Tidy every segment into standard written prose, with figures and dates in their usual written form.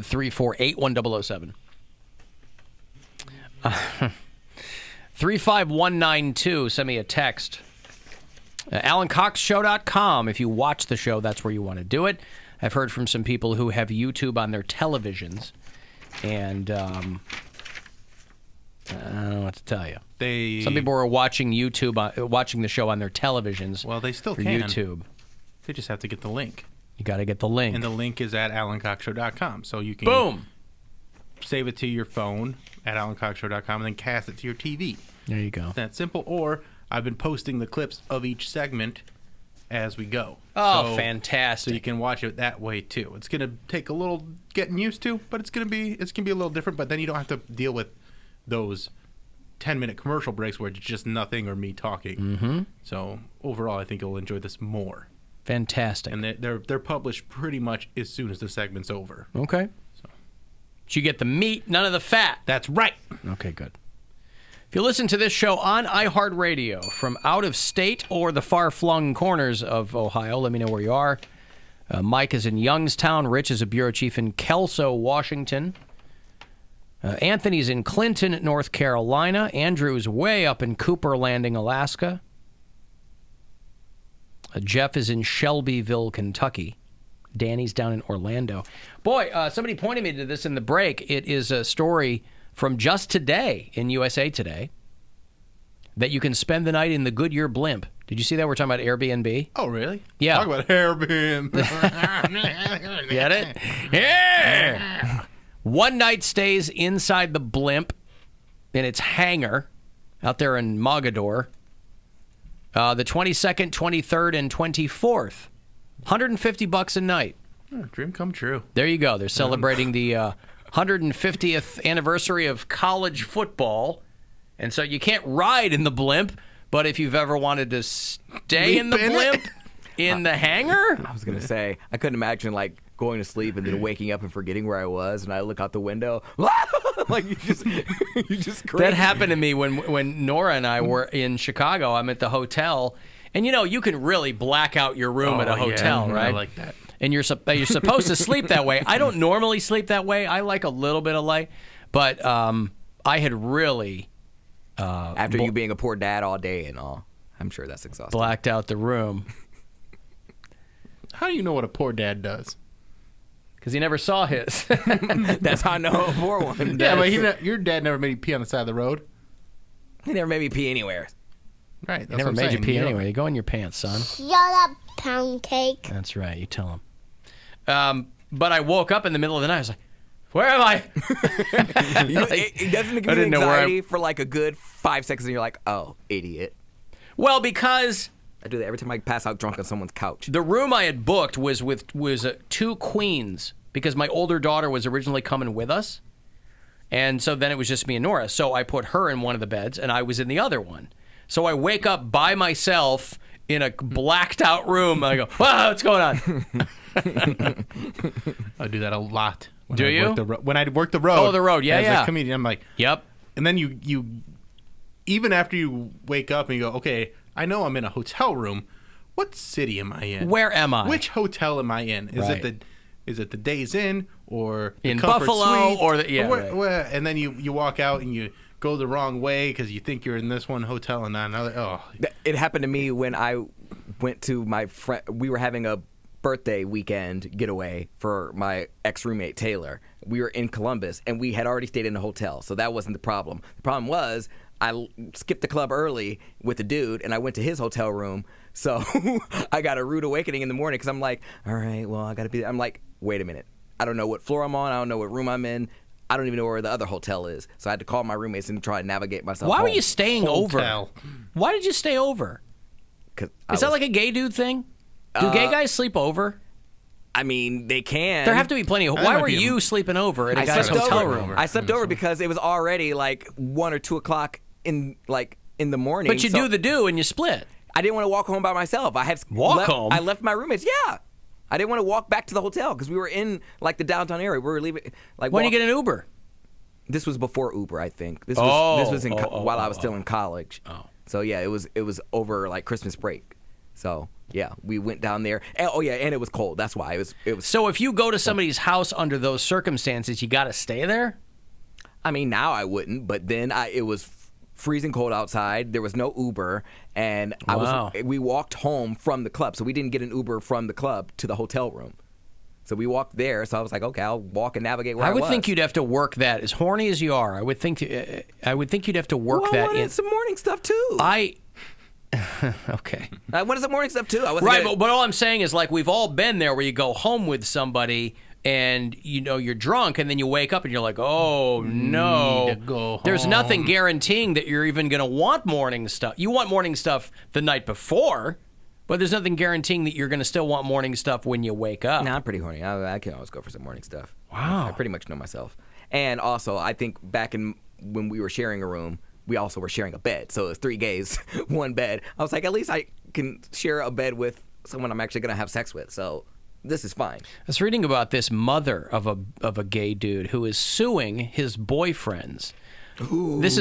348-1007. 35192. Send me a text. AlanCoxShow.com. If you watch the show, that's where you want to do it. I've heard from some people who have YouTube on their televisions, and I don't know what to tell you. Some people are watching YouTube, watching the show on their televisions. Well, they still can. YouTube. They just have to get the link. You got to get the link. And the link is at AlanCoxShow.com. So you can boom, save it to your phone at AlanCoxShow.com and then cast it to your TV. There you go. It's that simple. Or I've been posting the clips of each segment as we go. Oh, fantastic. So you can watch it that way too. It's going to take a little getting used to, but it's going to be a little different, but then you don't have to deal with those 10-minute commercial breaks where it's just nothing or me talking. Mm-hmm. So overall, I think you'll enjoy this more. Fantastic. And they're published pretty much as soon as the segment's over. Okay. So you get the meat, none of the fat. That's right. Okay, good. If you listen to this show on iHeartRadio from out of state or the far-flung corners of Ohio, let me know where you are. Mike is in Youngstown. Rich is a bureau chief in Kelso, Washington. Anthony's in Clinton, North Carolina. Andrew's way up in Cooper Landing, Alaska. Jeff is in Shelbyville, Kentucky. Danny's down in Orlando. Boy, somebody pointed me to this in the break. It is a story from just today in USA Today that you can spend the night in the Goodyear blimp. Did you see that? We're talking about Airbnb. Oh, really? Yeah. Talk about Airbnb. Get it? Yeah. One night stays inside the blimp in its hangar out there in Mogador. The 22nd, 23rd, and 24th. $150 a night. Oh, dream come true. There you go. They're celebrating the 150th anniversary of college football. And so you can't ride in the blimp, but if you've ever wanted to stay in the blimp in the hangar. I was going to say, I couldn't imagine like going to sleep and then waking up and forgetting where I was, and I look out the window. Like you just crazy. That happened to me when Nora and I were in Chicago. I'm at the hotel, and you can really black out your room at a hotel, right? I like that. And you're supposed to sleep that way. I don't normally sleep that way. I like a little bit of light, but I had really after you being a poor dad all day and all, I'm sure that's exhausting. Blacked out the room. How do you know what a poor dad does? Because he never saw his. That's how I know a poor one. Yeah, but your dad never made you pee on the side of the road. He never made me pee anywhere. Right. That's He never what I'm made you saying. pee anyway. You go in your pants, son. Shut up, Poundcake. That's right. You tell him. But I woke up in the middle of the night. I was like, where am I? It doesn't give you anxiety for like a good 5 seconds, and you're like, oh, idiot. Well, because I do that every time I pass out drunk on someone's couch. the room I had booked was two queens because my older daughter was originally coming with us. And so then it was just me and Nora. So I put her in one of the beds, and I was in the other one. So I wake up by myself in a blacked out room. And I go, wow, what's going on? I do that a lot. Do you? When I work the road. Oh, the road. Yeah, as yeah. a comedian, I'm like, Yep. and then you even after you wake up and you go, okay, I know I'm in a hotel room. What city am I in? Where am I? Which hotel am I in? Is it the Days Inn or the In Comfort Buffalo Suite? or the right. where? And then you walk out and you go the wrong way because you think you're in this one hotel and not another. Oh, It happened to me when I went to my friend. We were having a birthday weekend getaway for my ex-roommate Taylor. We were in Columbus, and we had already stayed in a hotel, so that wasn't the problem. The problem was I skipped the club early with a dude, and I went to his hotel room, so I got a rude awakening in the morning because I'm like, all right, well, I got to be there. I'm like, wait a minute. I don't know what floor I'm on. I don't know what room I'm in. I don't even know where the other hotel is. So I had to call my roommates and try to navigate myself Why home. were you staying over? Why did you stay over? Is that like a gay dude thing? Do gay guys sleep over? I mean, they can. There have to be plenty of. Why were you sleeping over in a guy's hotel room? I slept over because it was already like 1 or 2 o'clock in the morning. But you do and you split. I didn't want to walk home by myself. Home? I left my roommates. Yeah, I didn't want to walk back to the hotel because we were in like the downtown area. We were leaving. Like, when did you get an Uber? This was before Uber, I think. This was while I was still in college. Oh. So yeah, it was over like Christmas break. So Yeah, we went down there. And, oh yeah, and it was cold. That's why it was. So if you go to somebody's house under those circumstances, you got to stay there? I mean, now I wouldn't, but then it was freezing cold outside. There was no Uber, and Wow. we walked home from the club, so we didn't get an Uber from the club to the hotel room. So we walked there. So I was like, okay, I'll walk and navigate where I was. would think you'd have to work that. As horny as you are, I would think you'd have to work Well, that I wanted in. some morning stuff too. Okay. I wanted some morning stuff too. I wasn't Right, gonna- but all I'm saying is, like, we've all been there where you go home with somebody and, you know, you're drunk and then you wake up and you're like, oh, no. Need to go There's home. nothing guaranteeing that you're even going to want morning stuff. You want morning stuff the night before, but there's nothing guaranteeing that you're going to still want morning stuff when you wake up. Nah, I'm pretty horny. I can always go for some morning stuff. Wow. I pretty much know myself. And also, I think back when we were sharing a room, we also were sharing a bed. So it was 3 gays, 1 bed. I was like, at least I can share a bed with someone I'm actually going to have sex with. So this is fine. I was reading about this mother of a gay dude who is suing his boyfriends. Ooh. This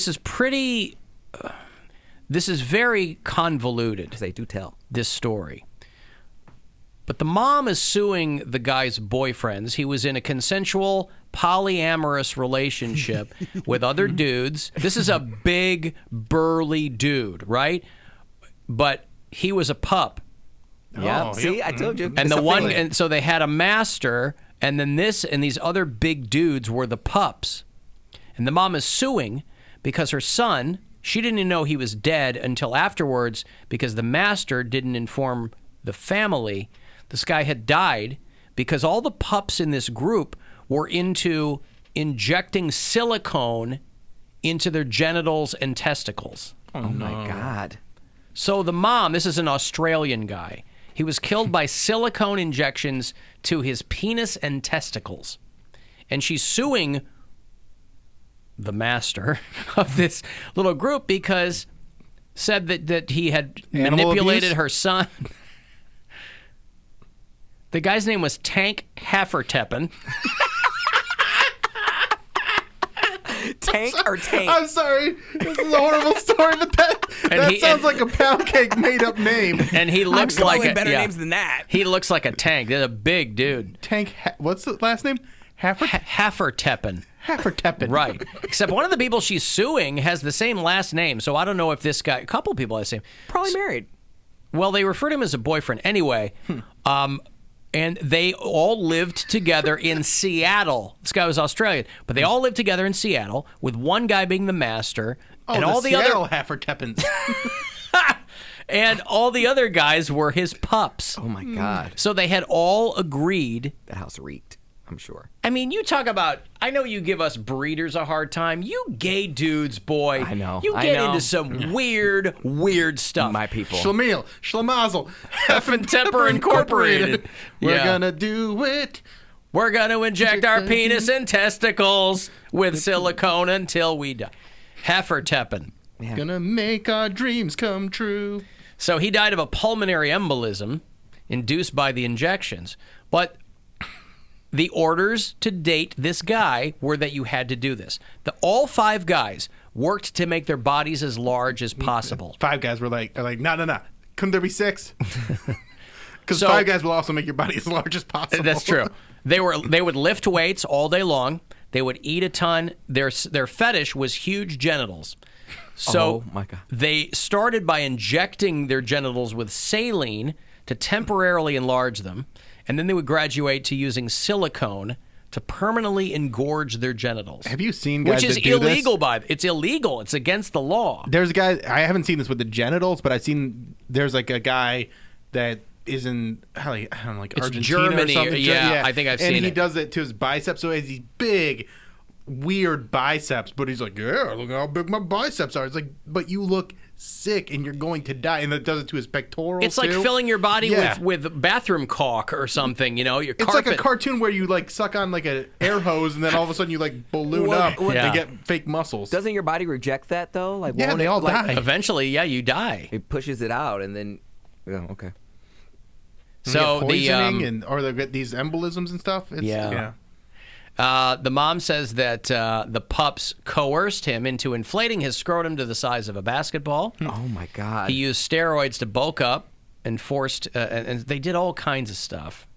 is pretty. This is very convoluted. Say, do tell. This story. But the mom is suing the guy's boyfriends. He was in a consensual polyamorous relationship with other dudes. This is a big, burly dude, right? But he was a pup. Yeah. Oh, See, yep. I told you. And It's the a one, feeling. and so they had a master, and then this and these other big dudes were the pups. And the mom is suing because her son, she didn't even know he was dead until afterwards because the master didn't inform the family this guy had died because all the pups in this group were into injecting silicone into their genitals and testicles. Oh my God. So the mom, this is an Australian guy, he was killed by silicone injections to his penis and testicles. And she's suing the master of this little group because said that he had Animal manipulated abuse? her son. The guy's name was Tank Hafferteppen. Tank or tank? I'm sorry. This is a horrible story, but that sounds like a Poundcake made-up name. And he I'm looks like calling a better yeah. names than that. He looks like a tank. They're a big dude. What's the last name? Hafferteppen. Hafferteppen. Right. Except one of the people she's suing has the same last name, so I don't know if this guy. A couple people have the same. Probably married. Well, they refer to him as a boyfriend anyway. And they all lived together in Seattle. This guy was Australian, but they all lived together in Seattle with one guy being the master, Oh, and all the Seattle other Hafferteppens. and all the other guys were his pups. Oh my God. So they had all agreed. That house reeked, I'm sure. I mean, you talk about. I know you give us breeders a hard time. You gay dudes, boy. I know, You I get know. into some weird stuff. My people. Schlemiel, Schlemazel, Heffentemper Incorporated. We're Yeah. gonna do it. We're going to inject our penis and testicles with silicone until we die. Hafferteppen. Yeah. Gonna make our dreams come true. So he died of a pulmonary embolism induced by the injections. But the orders to date this guy were that you had to do this. All 5 guys worked to make their bodies as large as possible. 5 guys were like, no. Couldn't there be 6? Because So- 5 guys will also make your body as large as possible. That's true. They would lift weights all day long. They would eat a ton. Their fetish was huge genitals. So Oh, my God. they started by injecting their genitals with saline to temporarily enlarge them, and then they would graduate to using silicone to permanently engorge their genitals. Have you seen guys Which is that do this? illegal it's illegal. It's against the law. There's a guy, I haven't seen this with the genitals, but I've seen, there's like a guy that is in, I don't know, like It's Argentina Germany, or something. yeah, I think I've seen And he it. does it to his biceps, so he has these big, weird biceps, but he's like, yeah, look how big my biceps are. It's like, but you look sick and you're going to die. And that does it to his pectorals, It's like too. filling your body Yeah. with bathroom caulk or something, you know, your It's carpet. like a cartoon where you like suck on like an air hose and then all of a sudden you like balloon Well, up yeah. and get fake muscles. Doesn't your body reject that though? Like, Yeah, won't they it, all like, die. Eventually, yeah, you die. It pushes it out, and then, yeah, okay. And So they the get poisoning or they get these embolisms and stuff. It's, Yeah. The mom says that the pups coerced him into inflating his scrotum to the size of a basketball. Oh my God. He used steroids to bulk up, and forced, and they did all kinds of stuff.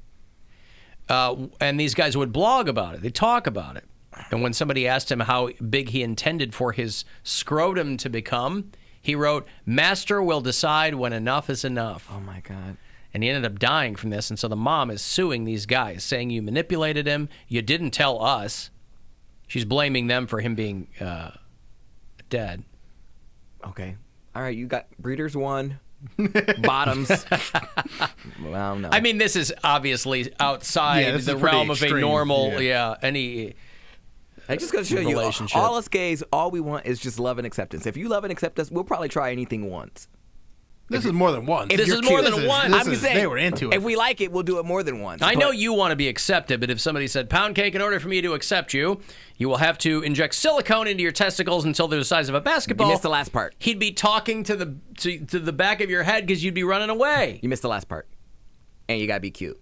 And these guys would blog about it. They'd talk about it. And when somebody asked him how big he intended for his scrotum to become, he wrote, "Master will decide when enough is enough." Oh, my God. And he ended up dying from this. And so the mom is suing these guys, saying you manipulated him. You didn't tell us. She's blaming them for him being dead. Okay. All right, you got breeders 1, bottoms. Well, no. I mean, this is obviously outside this the is pretty realm of a extreme, normal, yeah. any I just gotta show you, relationship. all us gays, all we want is just love and acceptance. If you love and accept us, we'll probably try anything once. This is more than once. This is more than once. I'm just saying, they were into it. If we like it, we'll do it more than once. I But know you want to be accepted, but if somebody said, "Poundcake, in order for me to accept you, you will have to inject silicone into your testicles until they're the size of a basketball," You missed the last part. He'd be talking to the back of your head because you'd be running away. You missed the last part. And you gotta be cute.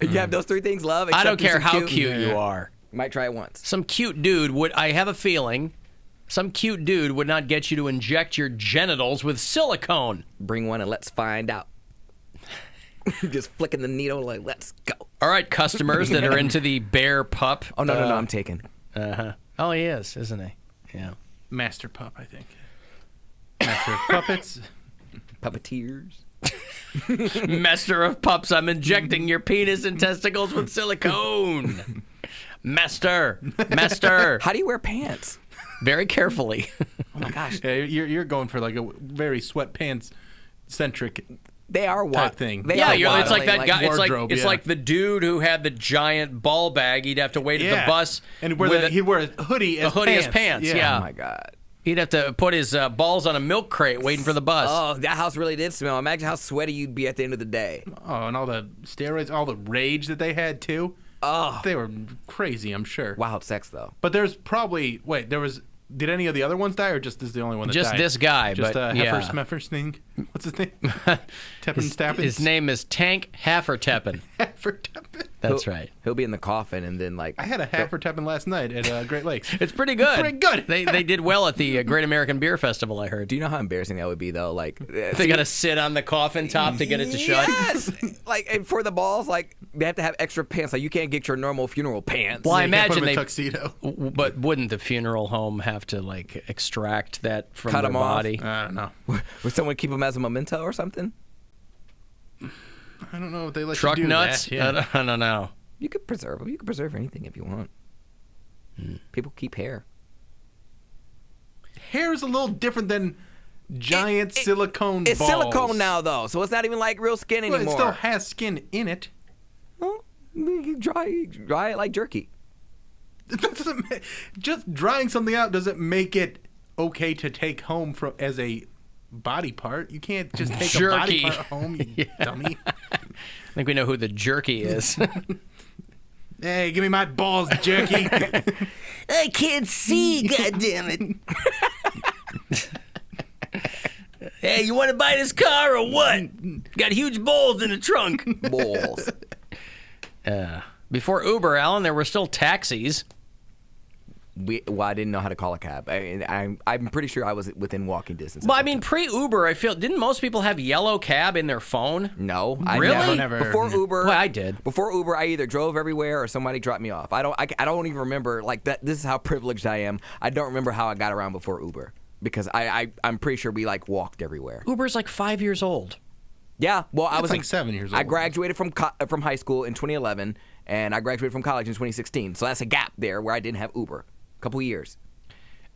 You have those 3 things: love, I don't acceptance, care and how cute you are. You might try it once. Some cute dude would, I have a feeling, some cute dude would not get you to inject your genitals with silicone. Bring one and let's find out. Just flicking the needle like, let's go. All right, customers that are into the bear pup. Oh, no, I'm taken. Uh-huh. Oh, he is, isn't he? Yeah. Master Pup, I think. Master of Puppets. Puppeteers. Master of pups, I'm injecting your penis and testicles with silicone. Master. How do you wear pants? Very carefully. Oh, my gosh. Yeah, you're going for like a very sweatpants centric They are type thing. They Yeah, are it's like that guy. wardrobe, It's yeah. like the dude who had the giant ball bag. He'd have to wait at the bus, and with he'd wear a hoodie as hoodie pants. as pants. Yeah. Oh, my God. He'd have to put his balls on a milk crate waiting for the bus. Oh, that house really did smell. Imagine how sweaty you'd be at the end of the day. Oh, and all the steroids, all the rage that they had too. Oh. They were crazy, I'm sure. Wild sex, though. But there's probably did any of the other ones die, or just this is the only one that Just died? this guy, Just but Heifer yeah. Smeffers thing. What's his name? Teppin Stappin. His name is Tank Hafferteppen. Heifer Teppin. That's right. He'll be in the coffin and then, like... I had a Heifer Teppin last night at Great Lakes. It's pretty good. Pretty good. They did well at the Great American Beer Festival, I heard. Do you know how embarrassing that would be, though? Like... They got to sit on the coffin top to get it to shut. Yes! Like, and for the balls, like, they have to have extra pants. Like, you can't get your normal funeral pants. Well, I You can't put imagine him in they. tuxedo. But wouldn't the funeral home have to like extract that from Cut their 'em off? body? I don't know. Would someone keep them as a memento or something? I don't know if they let Truck you do nuts? that. Yeah. I don't know. You could preserve them. You could preserve anything if you want. People keep hair. Hair is a little different than giant silicone It's balls. silicone now, though, so it's not even like real skin Well, anymore. it still has skin in it. Well, you dry it like jerky. That doesn't just drying something out doesn't make it okay to take home as a body part. You can't just take a body Jerky. part home, you dummy. I think we know who the jerky is. Hey, give me my balls, jerky. I can't see, goddammit. Hey, you want to buy this car or what? Got huge balls in the trunk. Balls. Before Uber, Alan, there were still taxis. I didn't know how to call a cab. I'm pretty sure I was within walking distance. Well, I mean, pre-Uber, I feel didn't most people have yellow cab in their phone? No, Really? I Never. Before Uber, Well, I did. Before Uber, I either drove everywhere or somebody dropped me off. I don't even remember like that. This is how privileged I am. I don't remember how I got around before Uber because I'm pretty sure we like walked everywhere. Uber's like 5 years old. Yeah, well, I was like 7 years I old. graduated from high school in 2011, and I graduated from college in 2016. So that's a gap there where I didn't have Uber. A couple years.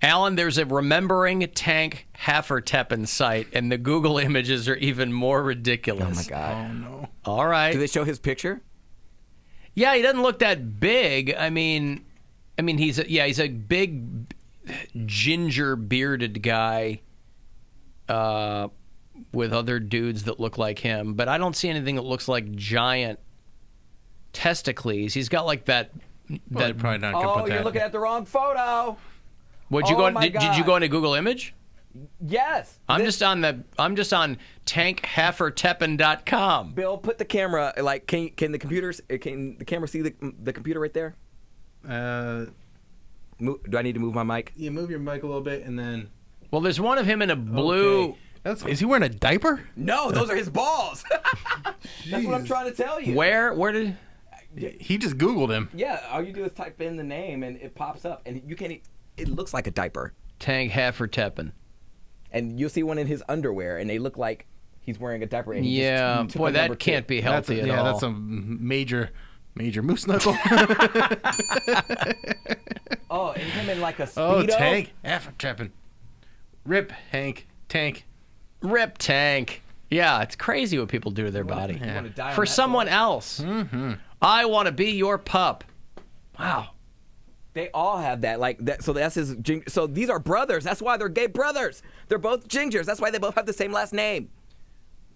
Alan, there's a Remembering Tank Hafferteppen site, and the Google images are even more ridiculous. Oh my God. Oh no. All right. Do they show his picture? Yeah, he doesn't look that big. I mean, he's a big, ginger bearded guy, with other dudes that look like him. But I don't see anything that looks like giant testicles. He's got like that. Well, they're probably not gonna put that. looking at the wrong photo. Would you Oh go? my Did you God. go into Google Image? Yes. I'm just on tankhafferteppen.com. Bill, put the camera. Like, can the camera see the computer right there? Do I need to move my mic? You move your mic a little bit and then. Well, there's one of him in a blue. Okay. Is he wearing a diaper? No, those are his balls. That's what I'm trying to tell you. Where did? He just Googled him. Yeah, all you do is type in the name and it pops up, and you can't. It looks like a diaper, Tank Hefferteppen. and you'll see one in his underwear, and they look like he's wearing a diaper. And he Yeah, just took boy, a number that can't two. be healthy at all. Yeah, that's a major moose knuckle. Oh, and him in like a Speedo. Oh, Tank Hefferteppen. Rip Hank Tank. Rip Tank. Yeah, it's crazy what people do to their body. You wanna die on For that someone hill? else. Mm-hmm. I want to be your pup. Wow. They all have that, like that. So that's his. So these are brothers. That's why they're gay brothers. They're both gingers. That's why they both have the same last name.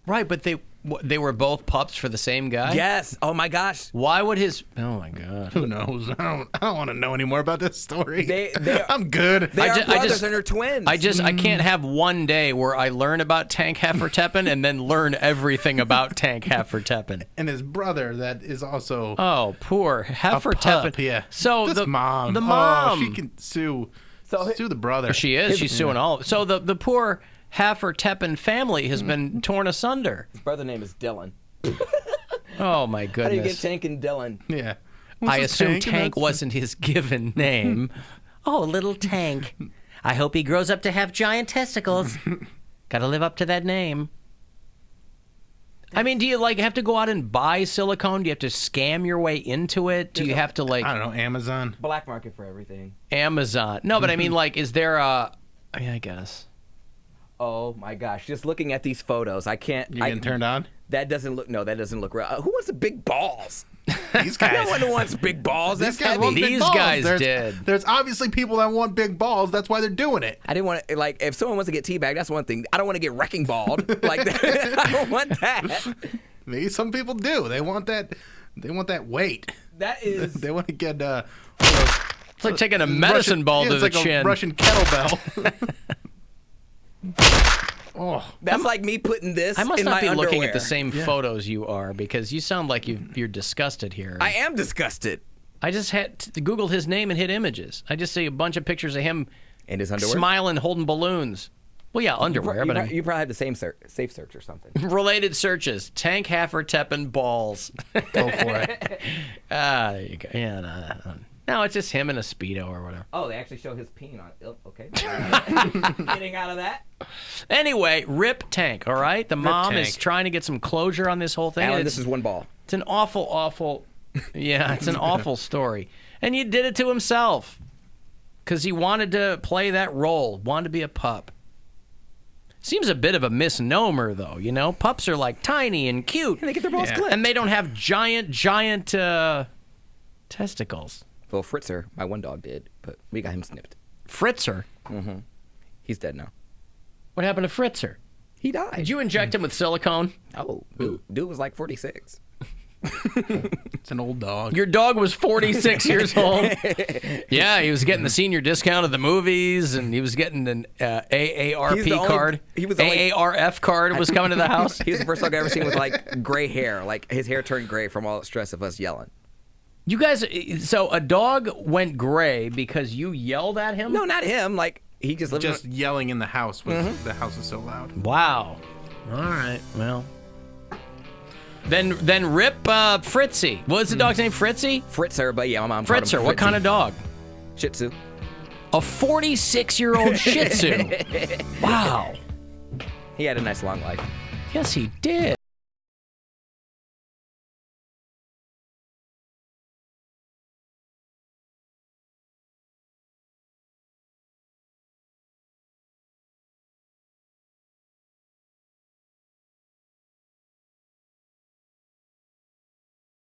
Right, but they were both pups for the same guy? Yes. Oh my gosh. Why would his... Oh, my God. Who knows? I don't want to know any more about this story. They I'm good. They are I brothers just- and they're twins. I can't have one day where I learn about Tank Hefferteppen and then learn everything about Tank Hefferteppen. And his brother that is also Oh, poor a Hefferteppen. pup. Yeah. So this mom. The mom. Oh, she can sue the brother. She is. She's suing all. So the poor Hefferteppen family has been torn asunder. His brother name is Dylan. Oh, my How do you get goodness. Tank and Dylan? Yeah. I What's assume his Tank wasn't his given name. Oh, little Tank. I hope he grows up to have giant testicles. Gotta live up to that name. I mean, do you have to go out and buy silicone? Do you have to scam your way into it? Do you have to I don't know. Amazon. Black market for everything. Amazon? No, but I mean, is there a? I guess. Oh my gosh! Just looking at these photos, I can't. You getting turned on? That doesn't look. No, that doesn't look real. Who wants the big balls? These guys. No one wants big balls. That's These guys heavy. want big These balls. guys there's, did. There's obviously people that want big balls. That's why they're doing it. I didn't want to, if someone wants to get teabagged, that's one thing. I don't want to get wrecking balled. Like that. I don't want that. Maybe some people do. They want that. They want that weight. That is. They want to get. It's like taking a medicine ball to it's the like chin. a Russian kettlebell. Oh, That's like me putting this I must in not my be looking underwear. at the same photos you are because you sound like you're disgusted here. I am disgusted. I just had Googled his name and hit images. I just see a bunch of pictures of him In his underwear. smiling, holding balloons. Well, yeah, underwear, but You probably have the same safe search or something. related searches. Tank Hefferteppen balls. go for it. There you go. Yeah, no, it's just him in a Speedo or whatever. Oh, they actually show his peen on. Oh, okay. Getting out of that. Anyway, rip Tank, all right? The mom is Tank. trying to get some closure on this whole thing. Alan, and this is one ball. It's an awful, yeah, it's an awful story. And he did it to himself because he wanted to play that role, wanted to be a pup. Seems a bit of a misnomer, though, you know? Pups are like tiny and cute. And they get their balls Yeah. clipped. And they don't have giant testicles. Well, Fritzer, my one dog did, but we got him snipped. Fritzer? He's dead now. What happened to Fritzer? He died. Did you inject him with silicone? Oh, dude was like 46. It's an old dog. Your dog was 46 years old. Yeah, he was getting the senior discount of the movies, and he was getting an AARP He's the only- card. he was the only- AARF card was coming to the house. He was the first dog I ever seen with like gray hair. Like his hair turned gray from all the stress of us yelling. You guys, so a dog went gray because you yelled at him? No, not him. Like he just lived. Just yelling in the house when the house is so loud. Wow. All right. Well. Then rip Fritzy. What was the dog's name? Fritzy? Fritzer, but yeah, my mom. called him Fritzer. What Fritzy. kind of dog? Shih Tzu. A 46-year-old Shih Tzu. Wow. He had a nice long life. Yes, he did.